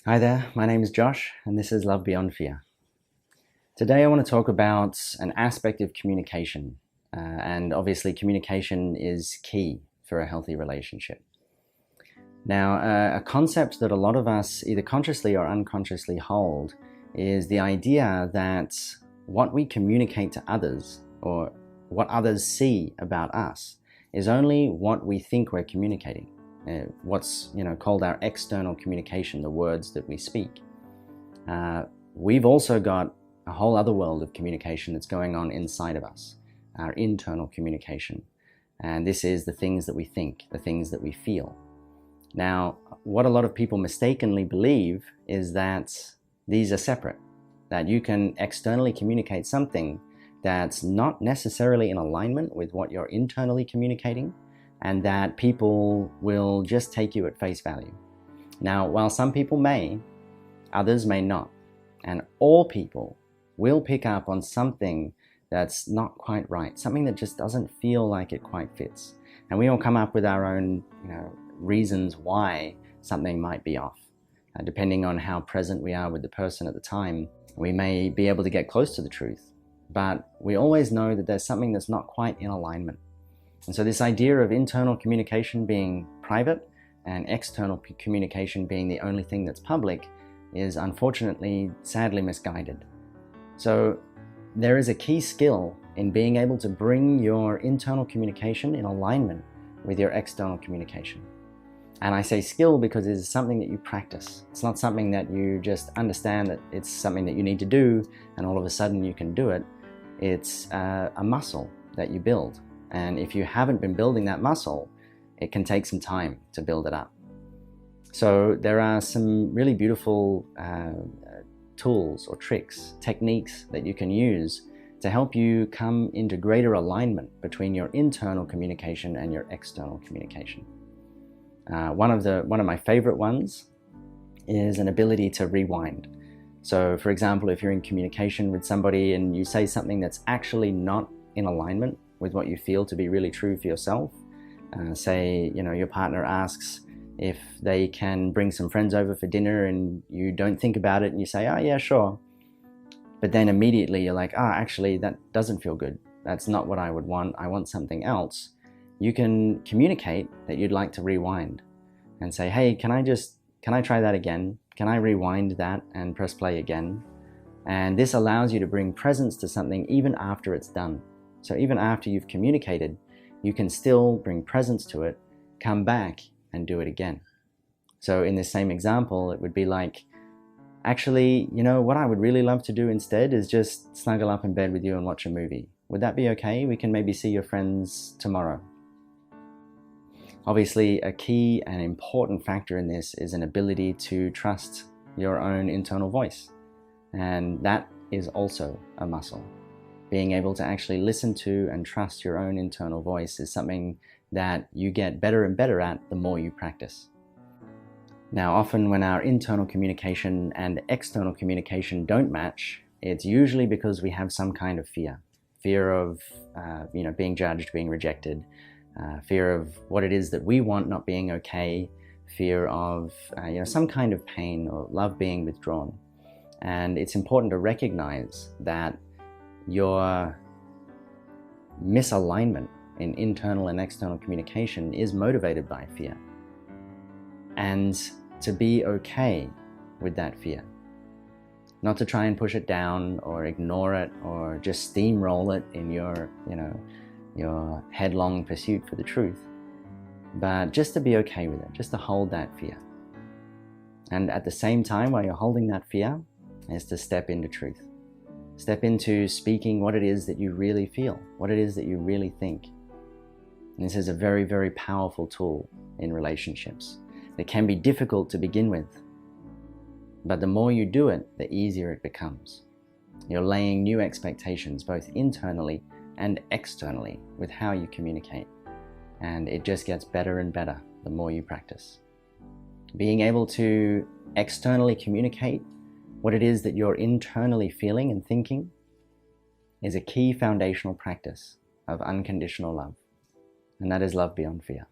Hi there, my name is Josh, and this is Love Beyond Fear. Today I want to talk about an aspect of communication, and obviously communication is key for a healthy relationship. Now, a concept that a lot of us either consciously or unconsciously hold is the idea that what we communicate to others, or what others see about us, is only what we think we're communicating. What's called our external communication, the words that we speak. We've also got a whole other world of communication that's going on inside of us, our internal communication. And this is the things that we think, the things that we feel. Now, what a lot of people mistakenly believe is that these are separate, that you can externally communicate something that's not necessarily in alignment with what you're internally communicating, and that people will just take you at face value. Now, while some people may, others may not. And all people will pick up on something that's not quite right, something that just doesn't feel like it quite fits. And we all come up with our own reasons why something might be off. Depending on how present we are with the person at the time, we may be able to get close to the truth. But we always know that there's something that's not quite in alignment. And so this idea of internal communication being private and external communication being the only thing that's public is unfortunately, sadly misguided. So there is a key skill in being able to bring your internal communication in alignment with your external communication. And I say skill because it is something that you practice. It's not something that you just understand that it's something that you need to do and all of a sudden you can do it. It's a muscle that you build. And if you haven't been building that muscle, it can take some time to build it up. So there are some really beautiful tools or tricks, techniques that you can use to help you come into greater alignment between your internal communication and your external communication. One of my favorite ones is an ability to rewind. So for example, if you're in communication with somebody and you say something that's actually not in alignment with what you feel to be really true for yourself. Say, your partner asks if they can bring some friends over for dinner and you don't think about it and you say, oh yeah, sure. But then immediately you're like, actually that doesn't feel good. That's not what I would want. I want something else. You can communicate that you'd like to rewind and say, hey, can I try that again? Can I rewind that and press play again? And this allows you to bring presence to something even after it's done. So even after you've communicated, you can still bring presence to it, come back and do it again. So in this same example, it would be like, actually, what I would really love to do instead is just snuggle up in bed with you and watch a movie. Would that be okay? We can maybe see your friends tomorrow. Obviously, a key and important factor in this is an ability to trust your own internal voice. And that is also a muscle. Being able to actually listen to and trust your own internal voice is something that you get better and better at the more you practice. Now, often when our internal communication and external communication don't match, it's usually because we have some kind of fear. Fear of being judged, being rejected, fear of what it is that we want not being okay, fear of some kind of pain or love being withdrawn. And it's important to recognize that your misalignment in internal and external communication is motivated by fear. And to be okay with that fear. Not to try and push it down or ignore it or just steamroll it in your headlong pursuit for the truth. But just to be okay with it, just to hold that fear. And at the same time, while you're holding that fear, is to step into truth. Step into speaking what it is that you really feel, what it is that you really think. And this is a very, very powerful tool in relationships. It can be difficult to begin with, but the more you do it, the easier it becomes. You're laying new expectations, both internally and externally, with how you communicate. And it just gets better and better the more you practice. Being able to externally communicate what it is that you're internally feeling and thinking is a key foundational practice of unconditional love. And that is love beyond fear.